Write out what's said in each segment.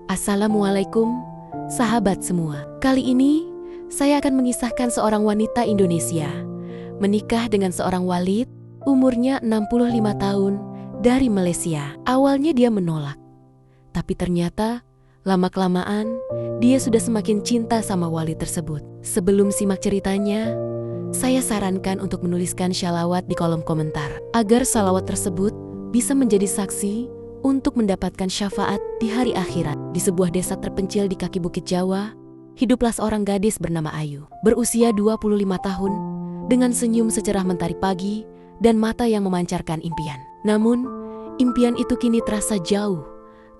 Assalamualaikum, sahabat semua. Kali ini, saya akan mengisahkan seorang wanita Indonesia menikah dengan seorang Walid, umurnya 65 tahun, dari Malaysia. Awalnya dia menolak, tapi ternyata lama-kelamaan dia sudah semakin cinta sama Walid tersebut. Sebelum simak ceritanya, saya sarankan untuk menuliskan shalawat di kolom komentar, agar shalawat tersebut bisa menjadi saksi untuk mendapatkan syafaat di hari akhirat. Di sebuah desa terpencil di kaki Bukit Jawa, hiduplah seorang gadis bernama Ayu, berusia 25 tahun, dengan senyum secerah mentari pagi dan mata yang memancarkan impian. Namun, impian itu kini terasa jauh,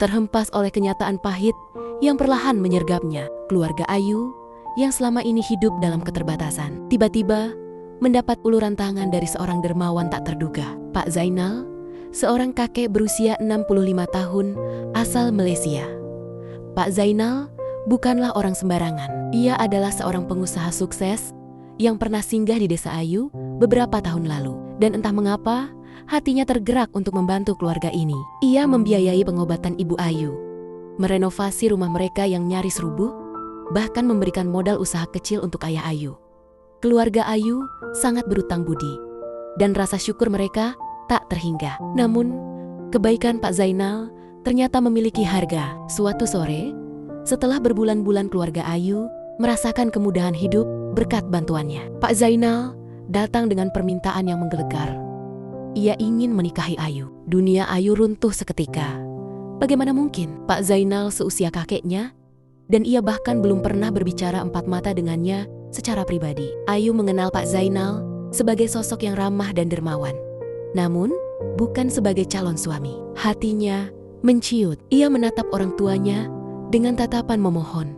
terhempas oleh kenyataan pahit yang perlahan menyergapnya. Keluarga Ayu yang selama ini hidup dalam keterbatasan, tiba-tiba mendapat uluran tangan dari seorang dermawan tak terduga, Pak Zainal, seorang kakek berusia 65 tahun asal Malaysia. Pak Zainal bukanlah orang sembarangan. Ia adalah seorang pengusaha sukses yang pernah singgah di desa Ayu beberapa tahun lalu. Dan entah mengapa, hatinya tergerak untuk membantu keluarga ini. Ia membiayai pengobatan Ibu Ayu, merenovasi rumah mereka yang nyaris rubuh, bahkan memberikan modal usaha kecil untuk ayah Ayu. Keluarga Ayu sangat berutang budi, dan rasa syukur mereka tak terhingga. Namun, kebaikan Pak Zainal ternyata memiliki harga. Suatu sore, setelah berbulan-bulan keluarga Ayu merasakan kemudahan hidup berkat bantuannya, Pak Zainal datang dengan permintaan yang menggelegar. Ia ingin menikahi Ayu. Dunia Ayu runtuh seketika. Bagaimana mungkin? Pak Zainal seusia kakeknya, dan ia bahkan belum pernah berbicara empat mata dengannya secara pribadi. Ayu mengenal Pak Zainal sebagai sosok yang ramah dan dermawan, namun bukan sebagai calon suami. Hatinya menciut. Ia menatap orang tuanya dengan tatapan memohon,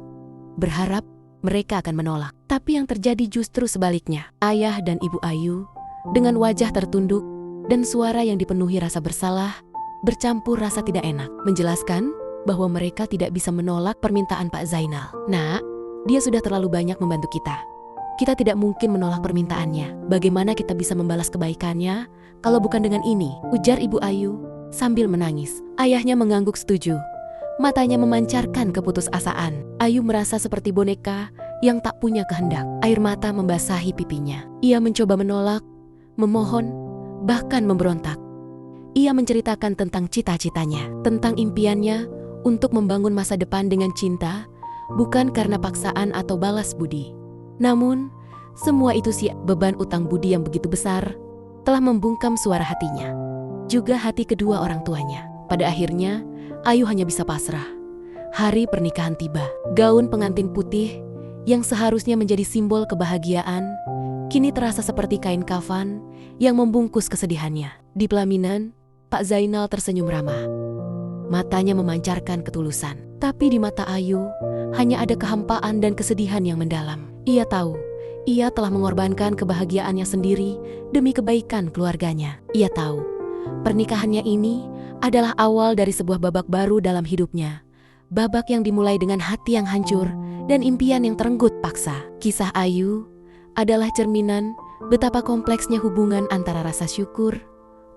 berharap mereka akan menolak. Tapi yang terjadi justru sebaliknya. Ayah dan Ibu Ayu dengan wajah tertunduk dan suara yang dipenuhi rasa bersalah bercampur rasa tidak enak, menjelaskan bahwa mereka tidak bisa menolak permintaan Pak Zainal. "Nak, dia sudah terlalu banyak membantu kita. Kita tidak mungkin menolak permintaannya. Bagaimana kita bisa membalas kebaikannya kalau bukan dengan ini?" ujar Ibu Ayu sambil menangis. Ayahnya mengangguk setuju. Matanya memancarkan keputusasaan. Ayu merasa seperti boneka yang tak punya kehendak. Air mata membasahi pipinya. Ia mencoba menolak, memohon, bahkan memberontak. Ia menceritakan tentang cita-citanya, tentang impiannya untuk membangun masa depan dengan cinta, bukan karena paksaan atau balas budi. Namun, semua itu beban utang budi yang begitu besar telah membungkam suara hatinya, juga hati kedua orang tuanya. Pada akhirnya, Ayu hanya bisa pasrah. Hari pernikahan tiba. Gaun pengantin putih yang seharusnya menjadi simbol kebahagiaan kini terasa seperti kain kafan yang membungkus kesedihannya. Di pelaminan, Pak Zainal tersenyum ramah. Matanya memancarkan ketulusan. Tapi di mata Ayu hanya ada kehampaan dan kesedihan yang mendalam. Ia tahu, ia telah mengorbankan kebahagiaannya sendiri demi kebaikan keluarganya. Ia tahu, pernikahannya ini adalah awal dari sebuah babak baru dalam hidupnya. Babak yang dimulai dengan hati yang hancur dan impian yang terenggut paksa. Kisah Ayu adalah cerminan betapa kompleksnya hubungan antara rasa syukur,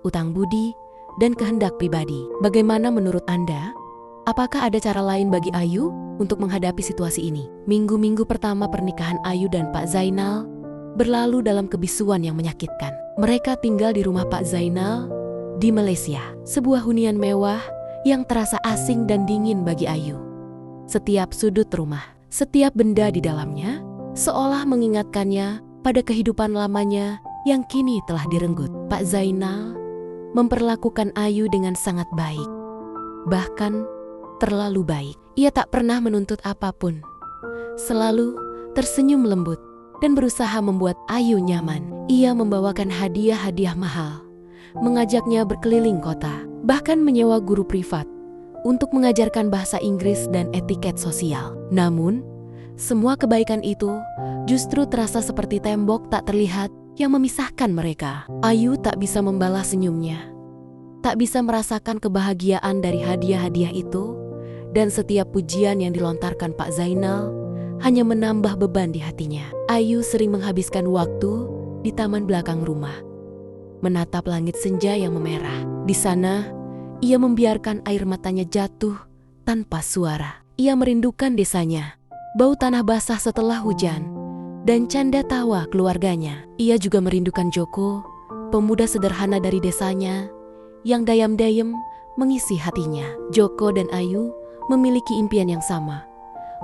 utang budi, dan kehendak pribadi. Bagaimana menurut Anda? Apakah ada cara lain bagi Ayu untuk menghadapi situasi ini? Minggu-minggu pertama pernikahan Ayu dan Pak Zainal berlalu dalam kebisuan yang menyakitkan. Mereka tinggal di rumah Pak Zainal di Malaysia, sebuah hunian mewah yang terasa asing dan dingin bagi Ayu. Setiap sudut rumah, setiap benda di dalamnya seolah mengingatkannya pada kehidupan lamanya yang kini telah direnggut. Pak Zainal memperlakukan Ayu dengan sangat baik, bahkan terlalu baik. Ia tak pernah menuntut apapun, selalu tersenyum lembut dan berusaha membuat Ayu nyaman. Ia membawakan hadiah-hadiah mahal, mengajaknya berkeliling kota, bahkan menyewa guru privat untuk mengajarkan bahasa Inggris dan etiket sosial. Namun, semua kebaikan itu justru terasa seperti tembok tak terlihat yang memisahkan mereka. Ayu tak bisa membalas senyumnya, tak bisa merasakan kebahagiaan dari hadiah-hadiah itu, dan setiap pujian yang dilontarkan Pak Zainal hanya menambah beban di hatinya. Ayu sering menghabiskan waktu di taman belakang rumah, menatap langit senja yang memerah. Di sana, ia membiarkan air matanya jatuh tanpa suara. Ia merindukan desanya, bau tanah basah setelah hujan, dan canda tawa keluarganya. Ia juga merindukan Joko, pemuda sederhana dari desanya, yang dayam-dayam mengisi hatinya. Joko dan Ayu memiliki impian yang sama,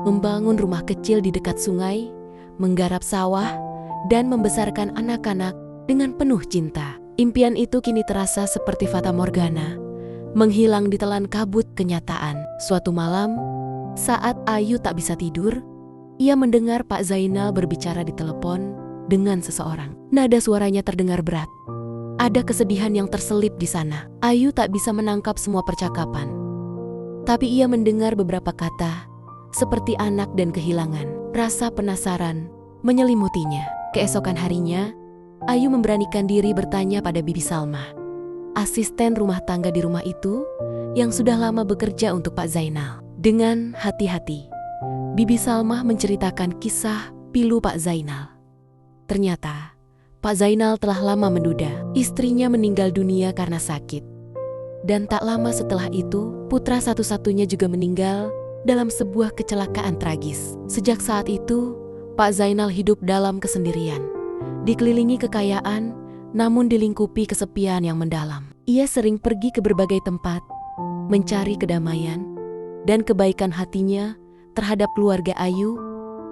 membangun rumah kecil di dekat sungai, menggarap sawah, dan membesarkan anak-anak dengan penuh cinta. Impian itu kini terasa seperti fata morgana, menghilang di telan kabut kenyataan. Suatu malam, saat Ayu tak bisa tidur, ia mendengar Pak Zainal berbicara di telepon dengan seseorang. Nada suaranya terdengar berat. Ada kesedihan yang terselip di sana. Ayu tak bisa menangkap semua percakapan, tapi ia mendengar beberapa kata, seperti anak dan kehilangan. Rasa penasaran menyelimutinya. Keesokan harinya, Ayu memberanikan diri bertanya pada Bibi Salma, asisten rumah tangga di rumah itu yang sudah lama bekerja untuk Pak Zainal. Dengan hati-hati, Bibi Salma menceritakan kisah pilu Pak Zainal. Ternyata, Pak Zainal telah lama menduda. Istrinya meninggal dunia karena sakit. Dan tak lama setelah itu, putra satu-satunya juga meninggal dalam sebuah kecelakaan tragis. Sejak saat itu, Pak Zainal hidup dalam kesendirian, dikelilingi kekayaan, namun dilingkupi kesepian yang mendalam. Ia sering pergi ke berbagai tempat, mencari kedamaian, dan kebaikan hatinya terhadap keluarga Ayu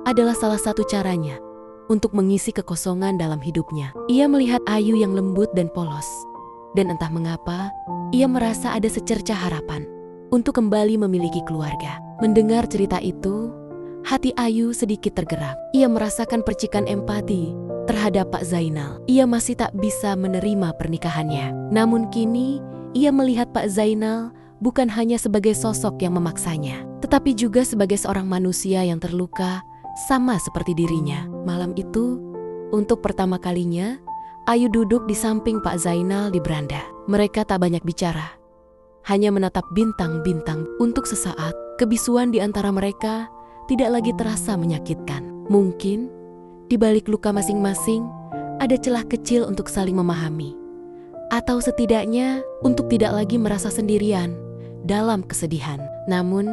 adalah salah satu caranya untuk mengisi kekosongan dalam hidupnya. Ia melihat Ayu yang lembut dan polos, dan entah mengapa, ia merasa ada secercah harapan untuk kembali memiliki keluarga. Mendengar cerita itu, hati Ayu sedikit tergerak. Ia merasakan percikan empati terhadap Pak Zainal. Ia masih tak bisa menerima pernikahannya. Namun kini, ia melihat Pak Zainal bukan hanya sebagai sosok yang memaksanya, tetapi juga sebagai seorang manusia yang terluka sama seperti dirinya. Malam itu, untuk pertama kalinya, Ayu duduk di samping Pak Zainal di beranda. Mereka tak banyak bicara, hanya menatap bintang-bintang. Untuk sesaat, kebisuan di antara mereka tidak lagi terasa menyakitkan. Mungkin di balik luka masing-masing ada celah kecil untuk saling memahami, atau setidaknya untuk tidak lagi merasa sendirian dalam kesedihan. Namun,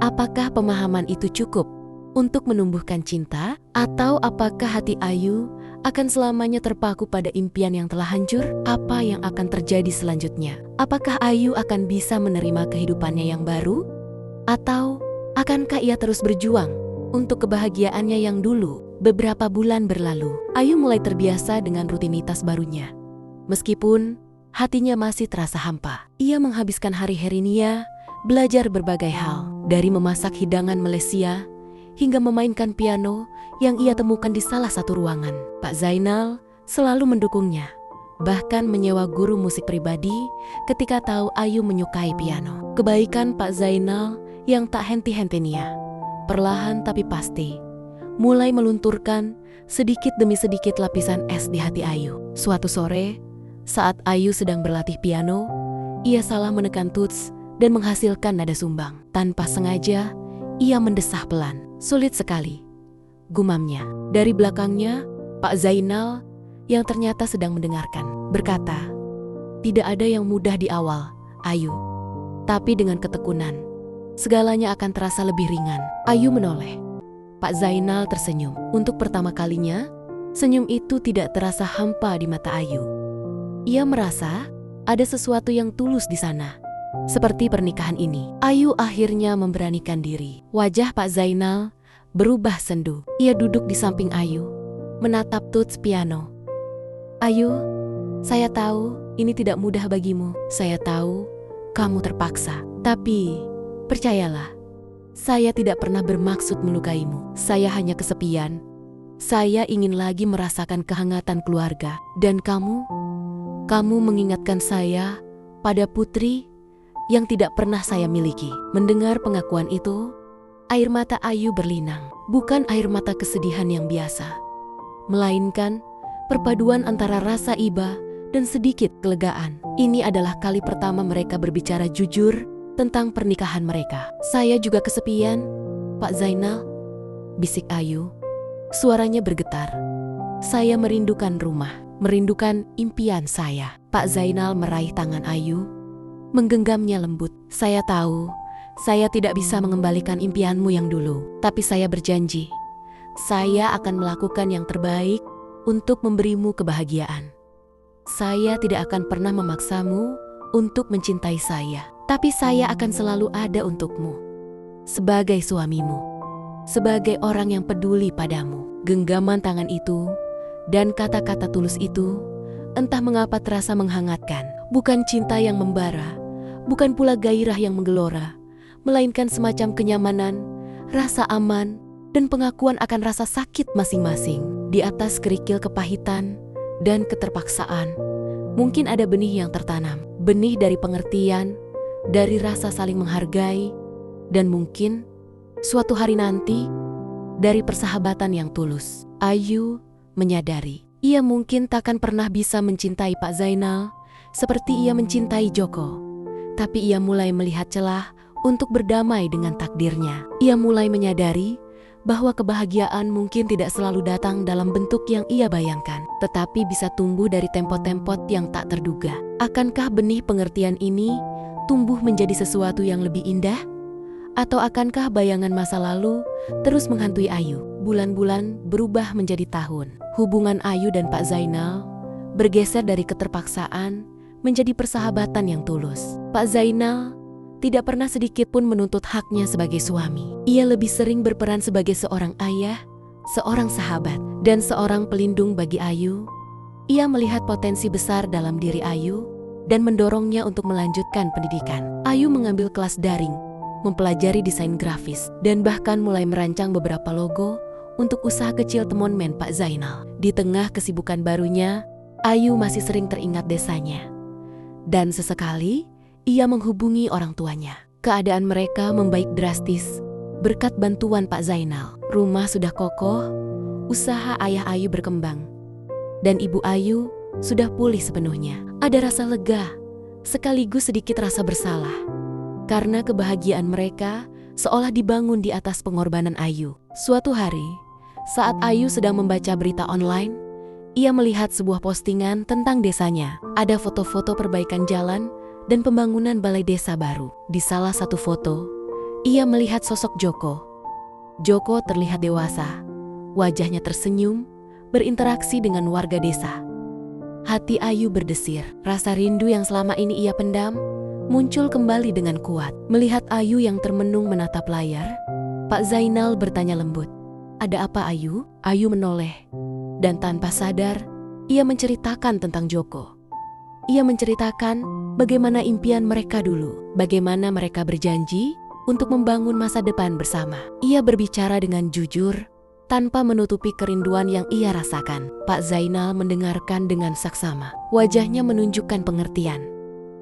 apakah pemahaman itu cukup untuk menumbuhkan cinta? Atau apakah hati Ayu akan selamanya terpaku pada impian yang telah hancur? Apa yang akan terjadi selanjutnya? Apakah Ayu akan bisa menerima kehidupannya yang baru? Atau akankah ia terus berjuang untuk kebahagiaannya yang dulu? Beberapa bulan berlalu, Ayu mulai terbiasa dengan rutinitas barunya. Meskipun hatinya masih terasa hampa, ia menghabiskan hari-harinya belajar berbagai hal, dari memasak hidangan Malaysia hingga memainkan piano yang ia temukan di salah satu ruangan. Pak Zainal selalu mendukungnya, bahkan menyewa guru musik pribadi ketika tahu Ayu menyukai piano. Kebaikan Pak Zainal yang tak henti-hentinya, perlahan tapi pasti, mulai melunturkan sedikit demi sedikit lapisan es di hati Ayu. Suatu sore, saat Ayu sedang berlatih piano, ia salah menekan tuts dan menghasilkan nada sumbang. Tanpa sengaja, ia mendesah pelan. Sulit sekali, gumamnya. Dari belakangnya, Pak Zainal yang ternyata sedang mendengarkan berkata, "Tidak ada yang mudah di awal, Ayu. Tapi dengan ketekunan, segalanya akan terasa lebih ringan." Ayu menoleh. Pak Zainal tersenyum. Untuk pertama kalinya, senyum itu tidak terasa hampa di mata Ayu. Ia merasa ada sesuatu yang tulus di sana. Seperti pernikahan ini, Ayu akhirnya memberanikan diri. Wajah Pak Zainal berubah sendu. Ia duduk di samping Ayu, menatap tuts piano. "Ayu, saya tahu ini tidak mudah bagimu. Saya tahu kamu terpaksa. Tapi percayalah, saya tidak pernah bermaksud melukaimu. Saya hanya kesepian. Saya ingin lagi merasakan kehangatan keluarga. Dan kamu mengingatkan saya pada putri yang tidak pernah saya miliki." Mendengar pengakuan itu, air mata Ayu berlinang. Bukan air mata kesedihan yang biasa, melainkan perpaduan antara rasa iba dan sedikit kelegaan. Ini adalah kali pertama mereka berbicara jujur tentang pernikahan mereka. "Saya juga kesepian, Pak Zainal," bisik Ayu. Suaranya bergetar. "Saya merindukan rumah, merindukan impian saya." Pak Zainal meraih tangan Ayu, menggenggamnya lembut. "Saya tahu Saya tidak bisa mengembalikan impianmu yang dulu, tapi saya berjanji, saya akan melakukan yang terbaik untuk memberimu kebahagiaan. Saya tidak akan pernah memaksamu untuk mencintai saya, tapi saya akan selalu ada untukmu. Sebagai suamimu, sebagai orang yang peduli padamu. Genggaman tangan itu dan kata-kata tulus itu entah mengapa terasa menghangatkan. Bukan cinta yang membara, bukan pula gairah yang menggelora, melainkan semacam kenyamanan, rasa aman, dan pengakuan akan rasa sakit masing-masing. Di atas kerikil kepahitan dan keterpaksaan, mungkin ada benih yang tertanam. Benih dari pengertian, dari rasa saling menghargai, dan mungkin suatu hari nanti dari persahabatan yang tulus. Ayu menyadari, ia mungkin takkan pernah bisa mencintai Pak Zainal seperti ia mencintai Joko. Tapi ia mulai melihat celah untuk berdamai dengan takdirnya. Ia mulai menyadari bahwa kebahagiaan mungkin tidak selalu datang dalam bentuk yang ia bayangkan, tetapi bisa tumbuh dari tempot-tempot yang tak terduga. Akankah benih pengertian ini tumbuh menjadi sesuatu yang lebih indah? Atau akankah bayangan masa lalu terus menghantui Ayu? Bulan-bulan berubah menjadi tahun. Hubungan Ayu dan Pak Zainal bergeser dari keterpaksaan menjadi persahabatan yang tulus. Pak Zainal tidak pernah sedikit pun menuntut haknya sebagai suami. Ia lebih sering berperan sebagai seorang ayah, seorang sahabat, dan seorang pelindung bagi Ayu. Ia melihat potensi besar dalam diri Ayu dan mendorongnya untuk melanjutkan pendidikan. Ayu mengambil kelas daring, mempelajari desain grafis, dan bahkan mulai merancang beberapa logo untuk usaha kecil temonmen Pak Zainal. Di tengah kesibukan barunya, Ayu masih sering teringat desanya. Dan sesekali, ia menghubungi orang tuanya. Keadaan mereka membaik drastis berkat bantuan Pak Zainal. Rumah sudah kokoh, usaha ayah Ayu berkembang, dan ibu Ayu sudah pulih sepenuhnya. Ada rasa lega, sekaligus sedikit rasa bersalah, karena kebahagiaan mereka seolah dibangun di atas pengorbanan Ayu. Suatu hari, saat Ayu sedang membaca berita online, ia melihat sebuah postingan tentang desanya. Ada foto-foto perbaikan jalan dan pembangunan balai desa baru. Di salah satu foto, ia melihat sosok Joko. Joko terlihat dewasa, wajahnya tersenyum, berinteraksi dengan warga desa. Hati Ayu berdesir, rasa rindu yang selama ini ia pendam muncul kembali dengan kuat. Melihat Ayu yang termenung menatap layar, Pak Zainal bertanya lembut, "Ada apa, Ayu?" Ayu menoleh, dan tanpa sadar, ia menceritakan tentang Joko. Ia menceritakan bagaimana impian mereka dulu, bagaimana mereka berjanji untuk membangun masa depan bersama. Ia berbicara dengan jujur, tanpa menutupi kerinduan yang ia rasakan. Pak Zainal mendengarkan dengan saksama. Wajahnya menunjukkan pengertian.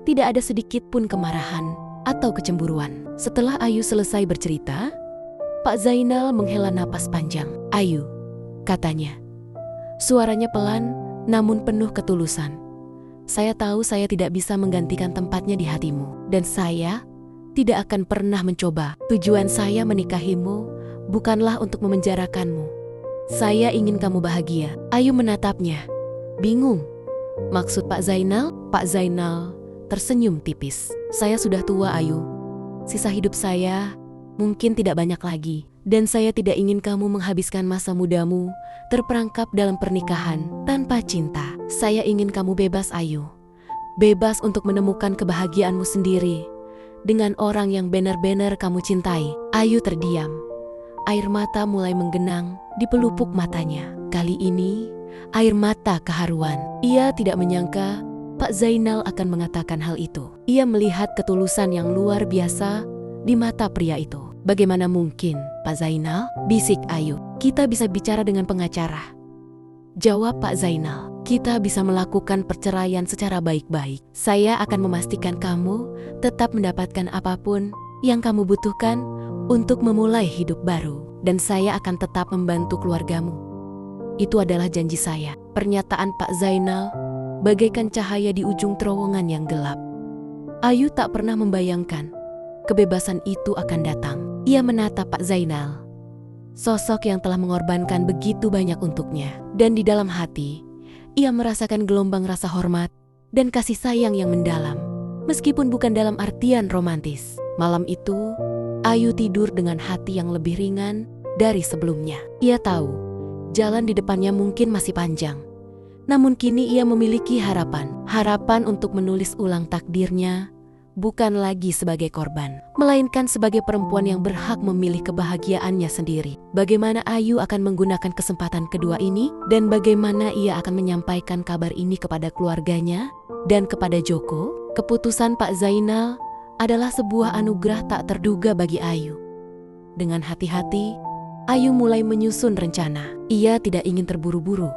Tidak ada sedikit pun kemarahan atau kecemburuan. Setelah Ayu selesai bercerita, Pak Zainal menghela napas panjang. "Ayu," katanya. Suaranya pelan, namun penuh ketulusan. "Saya tahu saya tidak bisa menggantikan tempatnya di hatimu. Dan saya tidak akan pernah mencoba. Tujuan saya menikahimu bukanlah untuk memenjarakanmu. Saya ingin kamu bahagia." Ayu menatapnya, bingung. Maksud Pak Zainal? Pak Zainal tersenyum tipis. "Saya sudah tua, Ayu. Sisa hidup saya mungkin tidak banyak lagi. Dan saya tidak ingin kamu menghabiskan masa mudamu terperangkap dalam pernikahan tanpa cinta. Saya ingin kamu bebas, Ayu. Bebas untuk menemukan kebahagiaanmu sendiri dengan orang yang benar-benar kamu cintai." Ayu terdiam. Air mata mulai menggenang di pelupuk matanya. Kali ini, air mata keharuan. Ia tidak menyangka Pak Zainal akan mengatakan hal itu. Ia melihat ketulusan yang luar biasa di mata pria itu. "Bagaimana mungkin, Pak Zainal?" bisik Ayu. "Kita bisa bicara dengan pengacara," jawab Pak Zainal. "Kita bisa melakukan perceraian secara baik-baik. Saya akan memastikan kamu tetap mendapatkan apapun yang kamu butuhkan untuk memulai hidup baru. Dan saya akan tetap membantu keluargamu. Itu adalah janji saya." Pernyataan Pak Zainal bagaikan cahaya di ujung terowongan yang gelap. Ayu tak pernah membayangkan kebebasan itu akan datang. Ia menatap Pak Zainal, sosok yang telah mengorbankan begitu banyak untuknya. Dan di dalam hati, ia merasakan gelombang rasa hormat dan kasih sayang yang mendalam, meskipun bukan dalam artian romantis. Malam itu, Ayu tidur dengan hati yang lebih ringan dari sebelumnya. Ia tahu, jalan di depannya mungkin masih panjang. Namun kini ia memiliki harapan untuk menulis ulang takdirnya, bukan lagi sebagai korban, melainkan sebagai perempuan yang berhak memilih kebahagiaannya sendiri. Bagaimana Ayu akan menggunakan kesempatan kedua ini, dan bagaimana ia akan menyampaikan kabar ini kepada keluarganya dan kepada Joko? Keputusan Pak Zainal adalah sebuah anugerah tak terduga bagi Ayu. Dengan hati-hati, Ayu mulai menyusun rencana. Ia tidak ingin terburu-buru,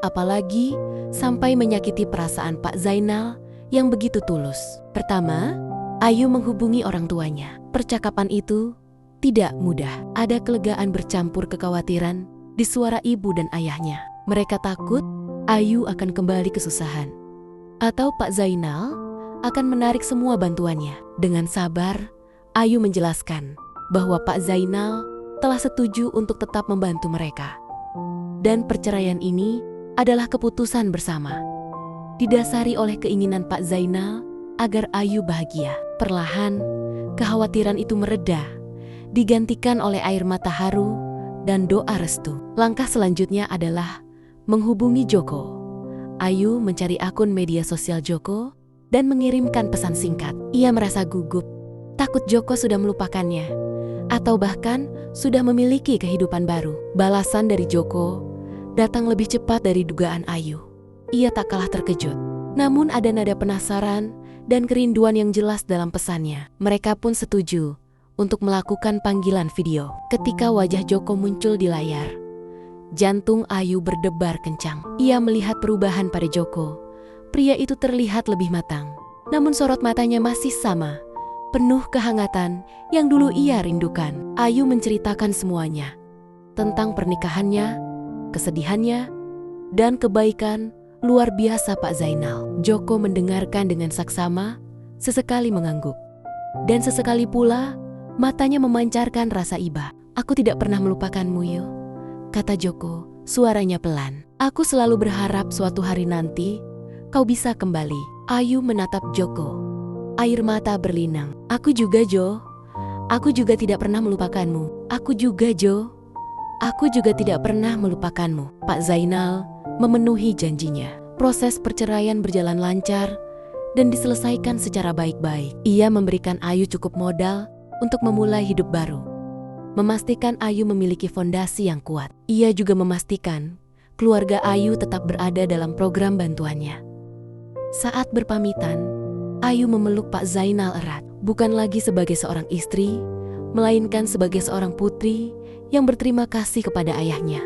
apalagi sampai menyakiti perasaan Pak Zainal yang begitu tulus. Pertama, Ayu menghubungi orang tuanya. Percakapan itu tidak mudah. Ada kelegaan bercampur kekhawatiran di suara ibu dan ayahnya. Mereka takut Ayu akan kembali kesusahan, atau Pak Zainal akan menarik semua bantuannya. Dengan sabar, Ayu menjelaskan bahwa Pak Zainal telah setuju untuk tetap membantu mereka. Dan perceraian ini adalah keputusan bersama, didasari oleh keinginan Pak Zainal agar Ayu bahagia. Perlahan, kekhawatiran itu mereda, digantikan oleh air mata haru dan doa restu. Langkah selanjutnya adalah menghubungi Joko. Ayu mencari akun media sosial Joko dan mengirimkan pesan singkat. Ia merasa gugup, takut Joko sudah melupakannya, atau bahkan sudah memiliki kehidupan baru. Balasan dari Joko datang lebih cepat dari dugaan Ayu. Ia tak kalah terkejut, namun ada nada penasaran dan kerinduan yang jelas dalam pesannya. Mereka pun setuju untuk melakukan panggilan video. Ketika wajah Joko muncul di layar, jantung Ayu berdebar kencang. Ia melihat perubahan pada Joko. Pria itu terlihat lebih matang, namun sorot matanya masih sama, penuh kehangatan yang dulu ia rindukan. Ayu menceritakan semuanya, tentang pernikahannya, kesedihannya, dan kebaikan luar biasa Pak Zainal. Joko mendengarkan dengan saksama, sesekali mengangguk, dan sesekali pula matanya memancarkan rasa iba. "Aku tidak pernah melupakanmu, Yu," kata Joko, suaranya pelan. "Aku selalu berharap suatu hari nanti kau bisa kembali." Ayu menatap Joko, air mata berlinang. "Aku juga, Jo. Aku juga tidak pernah melupakanmu. Aku juga, Jo. Aku juga tidak pernah melupakanmu." Pak Zainal memenuhi janjinya. Proses perceraian berjalan lancar dan diselesaikan secara baik-baik. Ia memberikan Ayu cukup modal untuk memulai hidup baru, memastikan Ayu memiliki fondasi yang kuat. Ia juga memastikan keluarga Ayu tetap berada dalam program bantuannya. Saat berpamitan, Ayu memeluk Pak Zainal erat, bukan lagi sebagai seorang istri, melainkan sebagai seorang putri yang berterima kasih kepada ayahnya,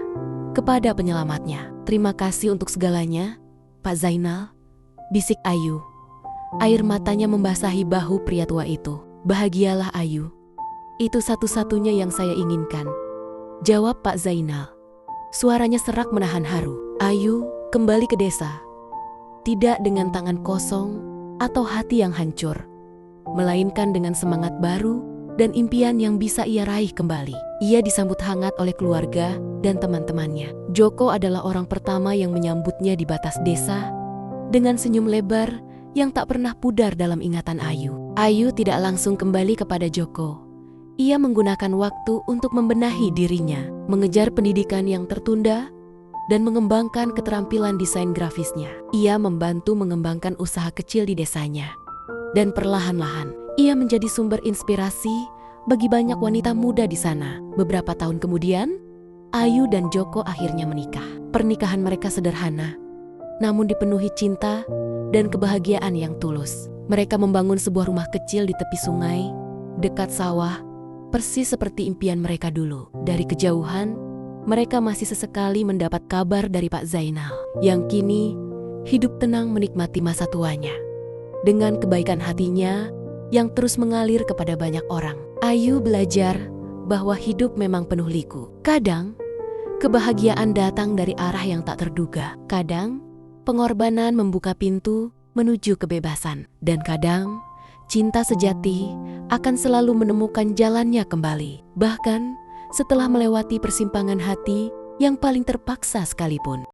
kepada penyelamatnya. "Terima kasih untuk segalanya, Pak Zainal," bisik Ayu. Air matanya membasahi bahu pria tua itu. "Bahagialah, Ayu. Itu satu-satunya yang saya inginkan," jawab Pak Zainal. Suaranya serak menahan haru. Ayu kembali ke desa, tidak dengan tangan kosong atau hati yang hancur, melainkan dengan semangat baru dan impian yang bisa ia raih kembali. Ia disambut hangat oleh keluarga dan teman-temannya. Joko adalah orang pertama yang menyambutnya di batas desa dengan senyum lebar yang tak pernah pudar dalam ingatan Ayu. Ayu tidak langsung kembali kepada Joko. Ia menggunakan waktu untuk membenahi dirinya, mengejar pendidikan yang tertunda, dan mengembangkan keterampilan desain grafisnya. Ia membantu mengembangkan usaha kecil di desanya. Dan perlahan-lahan, ia menjadi sumber inspirasi bagi banyak wanita muda di sana. Beberapa tahun kemudian, Ayu dan Joko akhirnya menikah. Pernikahan mereka sederhana, namun dipenuhi cinta dan kebahagiaan yang tulus. Mereka membangun sebuah rumah kecil di tepi sungai, dekat sawah, persis seperti impian mereka dulu. Dari kejauhan, mereka masih sesekali mendapat kabar dari Pak Zainal, yang kini hidup tenang menikmati masa tuanya, dengan kebaikan hatinya yang terus mengalir kepada banyak orang. Ayu belajar bahwa hidup memang penuh liku. Kadang, kebahagiaan datang dari arah yang tak terduga. Kadang, pengorbanan membuka pintu menuju kebebasan. Dan kadang, cinta sejati akan selalu menemukan jalannya kembali. Bahkan, setelah melewati persimpangan hati yang paling terpaksa sekalipun.